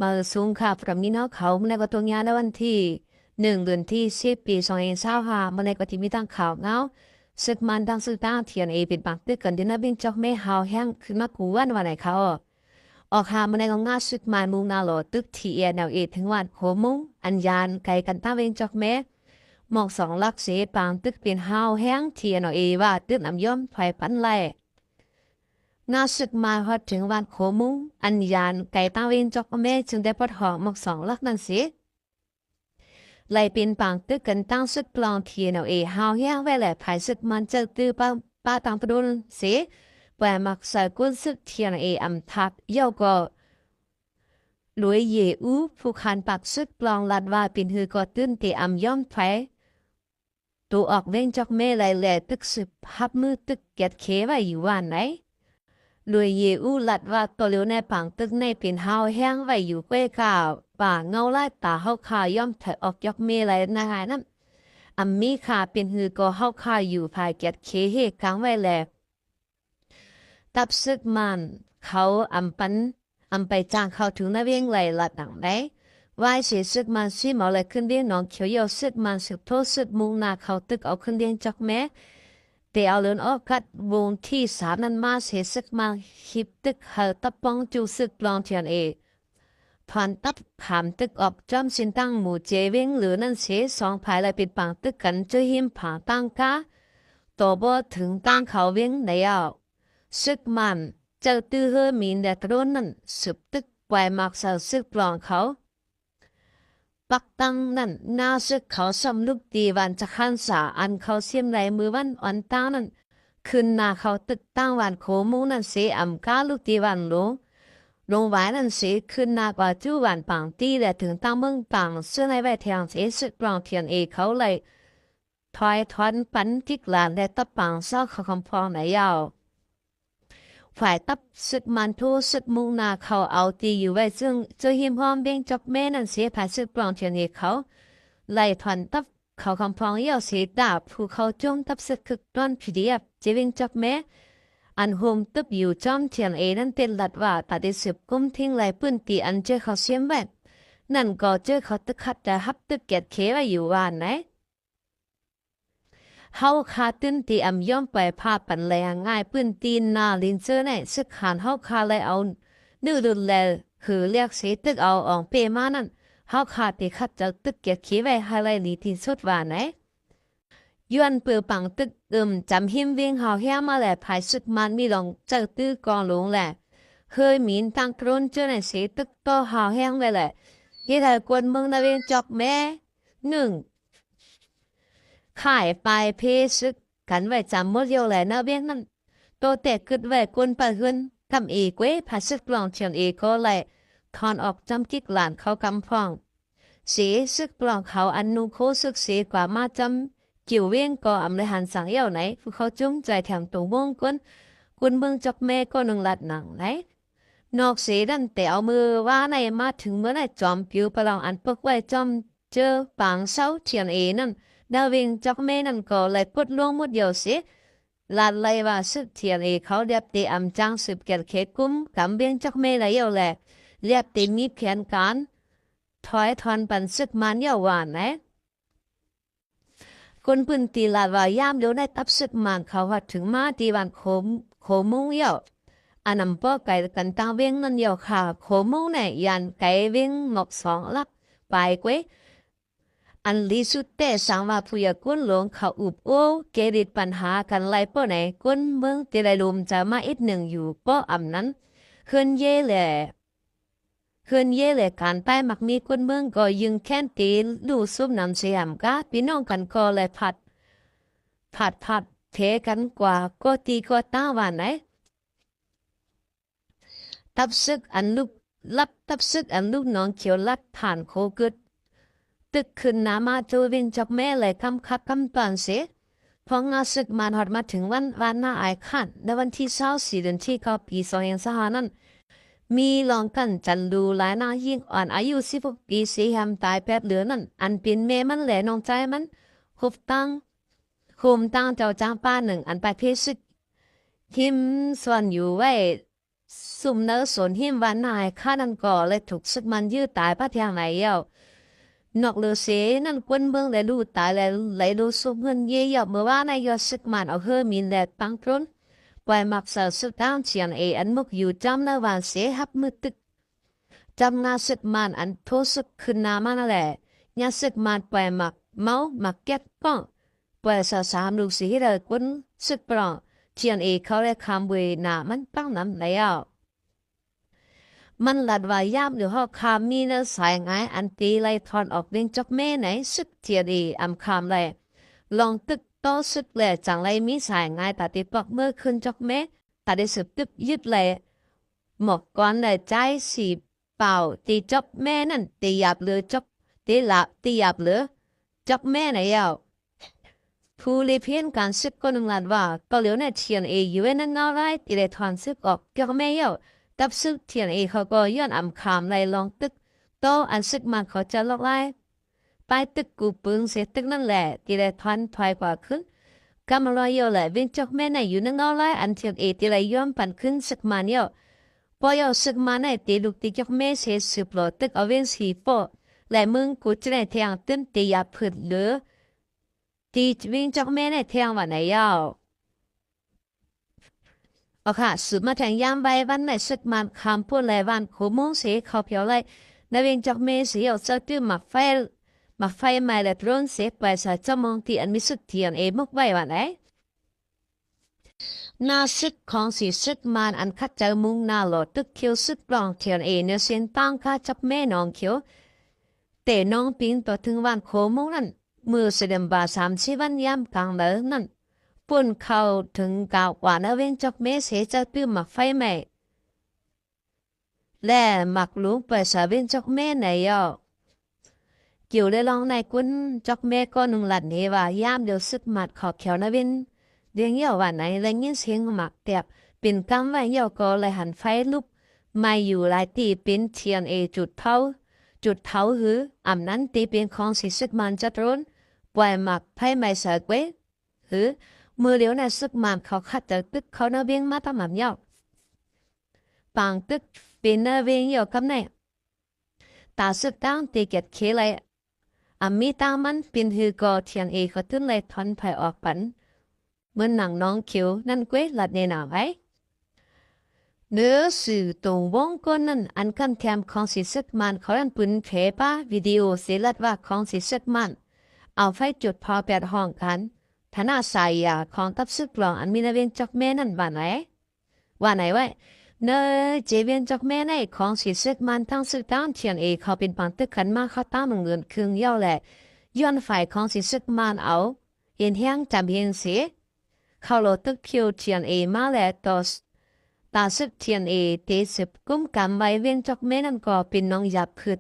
มาสูงค่ะพระมีน้องเขาในก็ตรงยาในวันที่1 เดือนที่ 10 ปี 2025มาในก็ที่มีตั้งข่าวเงาศึกมันตั้งศึกตั้งเทียนเป็นปากตึกกันเดินบินจอกไม่หาวแห้งขึ้นมากูวันไหนเขาออกหามาในก็ง่าศึกมันมุงนาหลอตึกที่แนวถึงวันโหมุงอันยานไกลกันตั้งเวงจอกแม่หมอก2 ลักเสปางตึกเป็นหาวแห้งเทียนว่าตึกน้ำย่อมไฟปันไล่งาศึกมาพอถึงวันโหมุงอันยานไกลตั้งเวงจอกแม่จึงได้ปลดหอกหมอก2 ลักนั่นสิไล่เป็นปางตึกกันตั้งศึกกลองเทียนหาวแห้งไว้แหละภายศึกมันเจอตื้อป้าตังตะดุนเสียแปลมักใส่กุนศึกเทียนอำทับเย่าก็หลวยเยอูผู้คันปักศึกกลองลัดว่าเป็นฮือก็ตื้นเตอำย่อมไฟตัวออกเว้งจอกเม่ไหลแหล่ตึกสืบพับมือตึกเกียดเคไว้อยู่วันไหนรวยเยอูลัดว่าตัวเลี้ยวในปังตึกในเป็นหาวแห้งไว้อยู่เก้ข่าวป่าเงาไล่ตาเฮาคาย่อมเถออกยอกเมไหลนะคะนั่นอัมมีขาเป็นฮือก็เฮาคาอยู่ภายเกียดเคเฮค้างไว้แลตับซึกมันเขาอำไปจ้างเขาถึงนาเวียงไหลลัดหนังได้วายเสียซึกมันซีหมอเลยขึ้นเรียงน้องเขียวเยาซึกมันสึกโทษซึกมุงนาเขาตึกเอาขึ้นเรียงจอกแม้แต่เอาเลินออกกัดวงที่3นั้นมาเสียซึกมาฮิบตึกเฮาตะปองจูซึกลองเทียนผ่านตับขามตึกออกจอมสินตั้งหมู่เจเวงหรือนั่นเสีย2 ภายเลยปิดปังตึกกันเจอหิมผาตั้งกาตัวบ่ถึงตั้งเขาเวงในเอาซึกมันเจอตื้อเฮอมีนแดตรนนั่นสืบตึกปล่อยมักเสาซึกลองเขาปักตั้งนั่นนาซึกเขาสำลุกตีวันจะขันสาอันเขาเสียมไหลมือวันอ่อนตั้งนั่นขึ้นนาเขาตึกตั้งวันโคมูนั่นเสียอ่ำกาลุกตีวันลงไว้นั่นเสียขึ้นนากว่าจู้วันปังตีและถึงตั้งเมืองปังเสื้อในไว้เทียงเสียสึกรองเทียนเขาเลยถอยทอนปันทิกหลานและตะปังเศร้าเขาคำพองไหนยาวฝ่ายตับศึกมันทูศึกมุงนาเขาเอาตีอยู่ไว้ซึ่งเจอหิมพอมเบ่งจอกแม่นั่นเสียภายศึกปลองเทียนเขาไล่ถอนตับเขาคำพองเยี่ยวเสียดาบผู้เขาจงตับศึกคึกต้นผีเดียบเจวิงจอกแม่อันโฮมตึบอยู่จอมเทียนนั่นเป็นหลัดว่าตัดได้สืบกุ้มทิ้งไหลปืนตีอันเจอเขาเสียมแวกนั่นก็เจอเขาตึกขัดแต่ฮับตึกเกียดเคไว้อยู่ว่านไหนเฮาคาตื้นตีอำย่อมไปพาปันแรงง่ายปืนตีนนาลินเจอในซึกขานเฮาคาเลยเอานื้อดุนแลคือเรียกเสียตึกเอาอองเปมานั่นเฮาคาตีขัดจะตึกเกียดเคไว้ให้ไลลีที่สุดว่าไหนยวนเปือปังตึกจำหิมวิ่งหาวแห่มาแหละภายสุดมันมีลองเจอตื้อกองหลงแหละเคยมีนตั้งกรนเจอในเสียตึกโตหาวแห้งไว้แหละยี่ไทยกวนเมืองนาเวียงจอกแม่1ขายปลายเพซึกกันไว้จำหมดเดียวแหละนาเวียงนั่นโตแต่กึดไว้กวนปะเฮือนทำเว้ภายสุดกลองเชียงก็เลยถอนออกจำกิกหลานเขากำพองเสียซึกปลองเขาอันนูโคซึกเสียกว่ามาจำจิ๋วเวียงก็อำเลยหันสังเย่าไหนผู้เขาจงใจแถมตัววงกุนเมืองจอกแม่ก็นึงลัดหนังไหนนอกเสียดันแต่เอามือว่าในมาถึงเมื่อไหนจอมผิวประลองอันปกไว้จอมเจอปางเศร้าเทียนนั่นดาวเวียงจอกแม่นั่นก็เลยพุดล่วงหมดเดียวเสียลาดเลยว่าสืบเทียนเขาเรียบตีอำจังสืบเกียรเขตกุ้มกำเวียงจอกแม่เลยเย่าแหละเรียบตีมีแผนการถอยทอนปันซึกมันเย่าหวานนะคนพื้นตีลาดว่ายามเดียวได้ตับซึกมันเขาว่าถึงมาตีวันโคมุงเย่าอันนำป้อไก่กันตาเวียงนั่นเย่าค่ะโคมุงเนี่ยยันไก่เวียงหมอก2 ลักไปเว้อันลีสุดแต่สังว่าผู้ยากุนหลวงเขาอุบโอ้เกดิดปัญหากันไล่ป้อไหนกุนเมืองตีไรลุมจะมา1อยู่ป้ออำนั้นเคื่อนเย่แหละการไปมักมีคนเมืองก็ยึงแค้นตีลู่ซุบนำเสียมกะพี่น้องกันก็เลยผัดเทกันกว่าก็ตีก็ต้าวันไหนตับซึกอันลูกรับตับซึกอันลูกน้องเขียวลัดผ่านโคกึดตึกขึ้นน้ำมาโจวิงจับแม่เลยคำคักคำปานเสียพองาศึกมันหอดมาถึงวันหน้าอายขันในวันที่24 เดือนที่เขาปี2025นั้นมีลองกันจันดูหลายนายิ่งอ่อนอายุ16 ปีเสียมตายแป๊บเหลือนั่นอันเป็นแม่มันแหละน้องใจมันหุบตั้งเจ้าจ้างป้า1อันไปเพชรหิมส่วนอยู่ไว้ สุ่มเนื้อสนหิมวันนายข้านันก่อเลยถูกซึกมันยื้อตายพระเทียงไหนเย้านอกเลือเสนั่นควนเมืองเลยดูตายเลยดูสุ่มเงินเยี่ยมเมื่อว่านายยอดซึกมันเอาเฮอมีแลปังตรุนปล่อยมักเสือซึกดาวเฉียนอันมุกอยู่จำในวันเสียหับมือตึกจำนาซึกมันอันโทสึกขึ้นนามันแหละยาซึกมันปล่อยมักเมามักแก๊กป้องปล่อยสามลูกสีเลยควนซึกปลองเฉียนเขาเลยคำเวนามันปังน้ำแล้วมันหลัดว่ายามเดี๋ยวเขาคามีเนื้อสายไงอันตีไล่ทอนออกเวียงจบแม่ไหนซึกเทียดีอำคำเลยลองตึกโตซึกเลยจังไรมีสายไงแต่ตีปอกเมื่อขึ้นจบแม่แต่ได้สืบตึกยึดเลยหมกก้อนเลยใจสีเป่าตีจบแม่นั่นตีหยาบเลือจบตีหลับตีหยาบเลือจบแม่ไหนเอาผู้เลี้ยเพียนการซึกก็นึงหลัดว่าก็เหลียวในเทียนอยู่เว้นนั่นเอาไรตีได้ทอนซึกออกเกี่ยวกับแม่เอาตับซึกเทียนเขาก็ย้อนอำคามไล่ลองตึกโตอันซึกมันเขาจะลอกไล่ไปตึกกูปึงเสียตึกนั่นแหละที่ได้ทันถอยกว่าขึ้นกำลังรอเยอะแหละวิ่งจอกแม่ไหนอยู่นั่นเอาไล่อันเทียนที่ได้ย้อนปั่นขึ้นซึกมันเยอะพอเยอะซึกมันไหนตีลูกตีจอกแม่เสียสืบหลอตึกเอาเว้นสีโปและมึงกูจะได้เทียงตึ้นตียาผืดเหลือตีวิ่งจอกแม่ไหนเทียงวันไหนยาวโอเคสืบมาแทงยามใบวันในซึกมันคำพูดเลยวันขโมงเสียเขาเพียวเลยในเวียงจากเมเสียเจ้าตื้อมาไฟไม่เลยร้อนเสียไปใส่เจ้ามองที่อันมีสุดเทียนมุกไว้วันไหนนาซึกของสีซึกมันอันคัดเจอมุงนาหลอดตึกเขียวซึกปลองเทียนเนื้อเส้นตั้งค่าจับแม่น้องเขียวแต่น้องปิงต่อถึงวันโคมงนั้นมือเสด็จบา30 วันยามกลางเดือนนั้นปุ่นเข้าถึงกาวกว่านาเวนจอกเมเสจะตื้อหมักไฟไหมและหมักลุงไปสาเวนจอกเมไหนย่อเกี่ยวได้ลองในกุนจอกเมก็นุ่งหลัดนี้ว่ายามเดียวซึกหมัดขอเขียวนาเวนเดียงเย่อวันไหนและยินเสียงหมักแตบเป็นกำไว้เย่อก็เลยหันไฟลุกไม่อยู่หลายตีเป็นเทียนจุดเผาหืออำนั้นตีเป็นของสิซึกมันจะตรนปล่อยหมักไฟไม่เสกเว้หือมือเลี้ยวในซึกมันเขาขัดจากตึกเขาเนเวียงมาตามหม่ำเยาปางตึกเป็นเนเวียงเยากำเนตาซึกตั้งตีเกตเคเลยมีตามันเป็นฮือกอเทียนเขาตึ้นเลยทอนไผ่ออกปันเหมือนหนังน้องเขียวนั่นเกวหลัดเนนาไว้เนื้อสื่อตรงวงก้นนั้นอันกันแคมของสิซึกมันเขาดันปุ่นเผยป้าวิดีโอเสียลัดว่าของสิซึกมันเอาไฟจุดพอแปดห้องกันธนาสายยาของตับซึกปลองอันมีนาเวียนจอกแม่นั่นว่าไหนไว้เนเจเวียนจอกแม่ในของสีซึกมันทั้งซึกตั้งเทียนเขาเป็นปังตึกขันมาเขาตั้งเงินครึ่งเย้าแหละย้อนฝ่ายของสีซึกมันเอาเห็นแห้งจำเห็นเสียเขาโลตึกคิวเทียนมาแหละตาซึกเทียนเตสิบกุ้มกำไว้เวียนจอกแม่นั่นก็เป็นน้องหยับพืด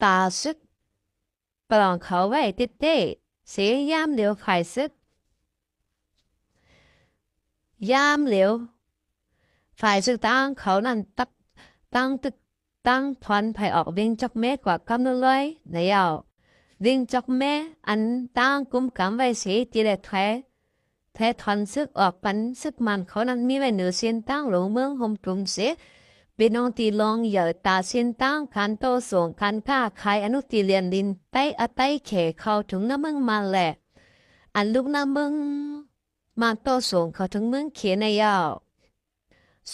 ตาซึกปลองเขาไว้ติดเต้เสียยามเหลียวไข่ซึกยามเหลียวฝ่ายซึกตั้งเขานั่นตั้งตึกตั้งทอนไผ่ออกวิ่งจอกแม่กว่ากำนันเลยในเอาวิ่งจอกแม่อันตั้งกุมกำไว้เสียทีละแท้ทอนซึกออกปันซึกมันเขานั้นมีไว้เหนือเส้นตั้งหลงเมืองหมกลุ่มเสียเป็นน้องตีลองเหยอตาเส้นตั้งคันโตส่งคันค้าขายอนุตีเลียนดินไต้อไต้เขเข้าถึงน้ำเมืองมาแหละอันลูกน้ำเมืองมาโตส่งเข้าถึงเมืองเขียนในยาว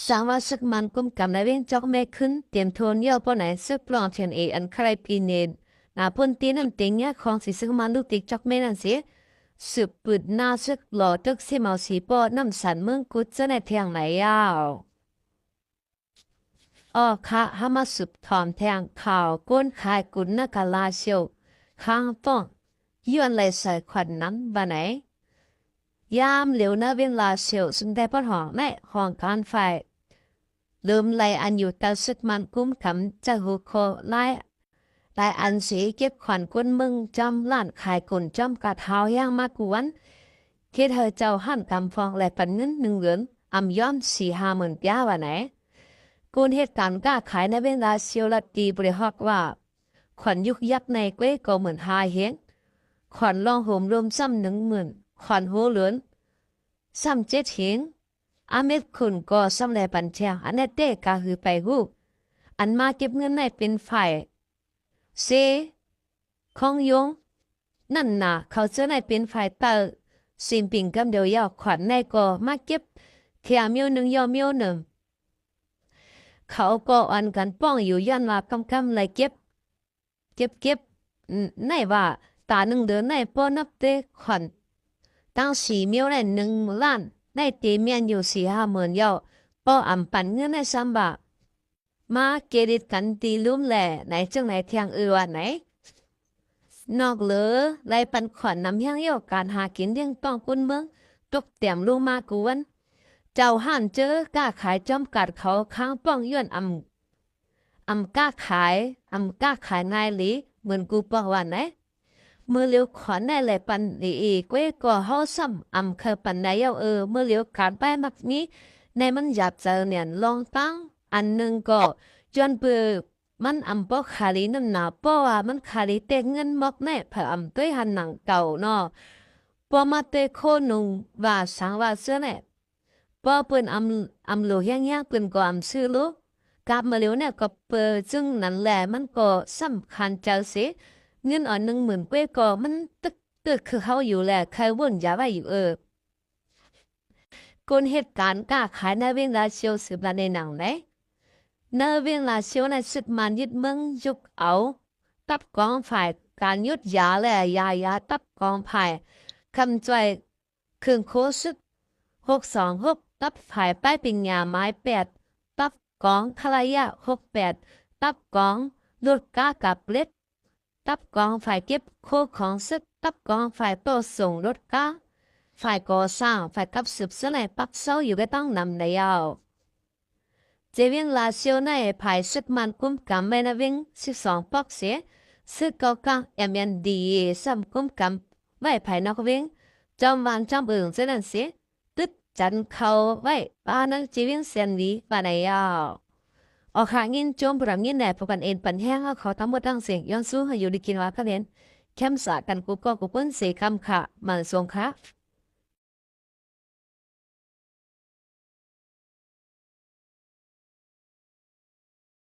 สามว่าซึกมันกุมกำในเวียงจอกแม่ขึ้นเตรียมโทนเยี่ยวปนไหนซึกปลองเทียนอันใครปีเนนนาพ่นตีน้ำเต็งเนี่ยของสิซึกมันลูกติกจอกแม่นั่นเสียสืบปืดหน้าซึกหล่อตึกเสียเมาสีปอน้ำสันเมืองกุดจะในเทียงไหนยาวอ้อค่ะหามาสืบถอมแทงข่าวก้นขายกุนนักลาเชียวข้างป้องย้อนเลยใส่ขวัญนั้นบ้านไหนยามเหลียวนาเวียนลาเชียวซึ่งได้ปะห้องในห้องการไฟลืมไลอันอยู่ตาซึกมันกุ้มขำจะหูโคไลอันสีเก็บขวัญก้นมึงจำล้านขายกุนจำกะเท้าย่างมากกวนคิดเธอเจ้าหันกำฟองและปันเงิน1 เหรียญย้อม4-5 หมื่นปีวันไหนกุนเหตุการณ์กล้าขายในเวลาเชียวละตีบริหอกว่าขวัญยุกยักในเก้ก็เหมือนหาเฮงขวัญลองโหมรวมซ้ำ10,000ขวัญหัวเหลือนซ้ำ7 เหง อาเม็ดคุณก็สำเร็จปัญเชียอันนั้นเต้ก็คือไปหูอันมาเก็บเงินในเป็นฝ่ายเซของยงนั่นน่ะเขาจะในเป็นฝ่ายเตอสิ่งปิงกำเดียวยาวขวัญในก็มาเก็บเขียมิวหนึ่งยอมิวหนึ่งเขาก็อันกันป้องอยู่ยันว่ากำเลยเก็บในว่าตาหนึ่งเดือนในป้อนับเตขวัญตั้ง4 มิวใน1 ล้านในตีเมียนอยู่4-5 หมื่นยาวป้ออ่ำปันเงินใน3 บาทมาเกดิดกันตีลุ่มแหล่ไหนจังไหนเทียงว่าไหนนอกเหลือไล่ปันขวัญนำเฮียงโยกการหากินเลี้ยงต้องกุนเมืองตกเตรียมลูกมากวนเจ้าห่านเจอกล้าขายจอมกัดเขาข้างป้องย้อนกล้าขายนายหลีเหมือนกูบอกว่าไหนเมื่อเลี้ยวขวัญได้เลยปันอีกเว้ยก็เฮาซ้ำเคยปันได้เมื่อเลี้ยวการไปมักนี้ในมันหยาบเจอเนี่ยลองตั้งอันหนึ่งก็จนเปือมันปอขาลีน้ำหนาป้อว่ามันขาลีเตเงินมอกแน่เผื่อด้วยหันหนังเก่าเนาะป้อมาเตโคนุงว่าสังว่าเสื้อแน่ป้อเปิ้นโลเฮียงเปิ้นก็ซื้อลูกกลับมาเร็วเนี่ยก็เปิดจึงนั่นแหละมันก็สำคัญเจ้าสิเงิน10,000กว่าก็มันตึกคือเขาอยู่แหละใครวุ่นอย่าไว้อยู่คนเหตุการณ์กล้าขายในเวลาเชียวสืบในหนังไหนเนเวียงลาเชียวในสุดมันยึดเมืองยุกเอาตับกองฝ่ายการยุดยาและยาตับกองฝ่ายคำจ่อยเครื่องโคสุด626ตับฝ่ายป้ายปิญญาไม้8ตับกองคลายะ68ตับกองลดกากับเล็ดตับกองฝ่ายเก็บโคของสุดตับกองฝ่ายโตส่งลดกาฝ่ายก่อสร้างฝ่ายกับสืบสลายปักเศร้าอยู่ก็ต้องนำในยาวเจวิงลาเซียวในภายสึกมันกุมกำไม่นาวิง12 ปอกเสียสึกเกากังMND ซ้ำกุมกำไว้ภายนอกวิงจอมวันจอมเอิงเสนั่นเสียตึดจันเขาไว้ป้านังเจวิงเซียนวีปานายาวออกหางินโจมปรำงินแหน่พกันเอ็นปันแห้งเขาทั้งหมดทั้งเสียงย้อนสู้ให้อยู่ดีกินว่าคะเรียนเข้มสากันกูก็กูเปิ้นเสคำค่ะมันทรงค่ะ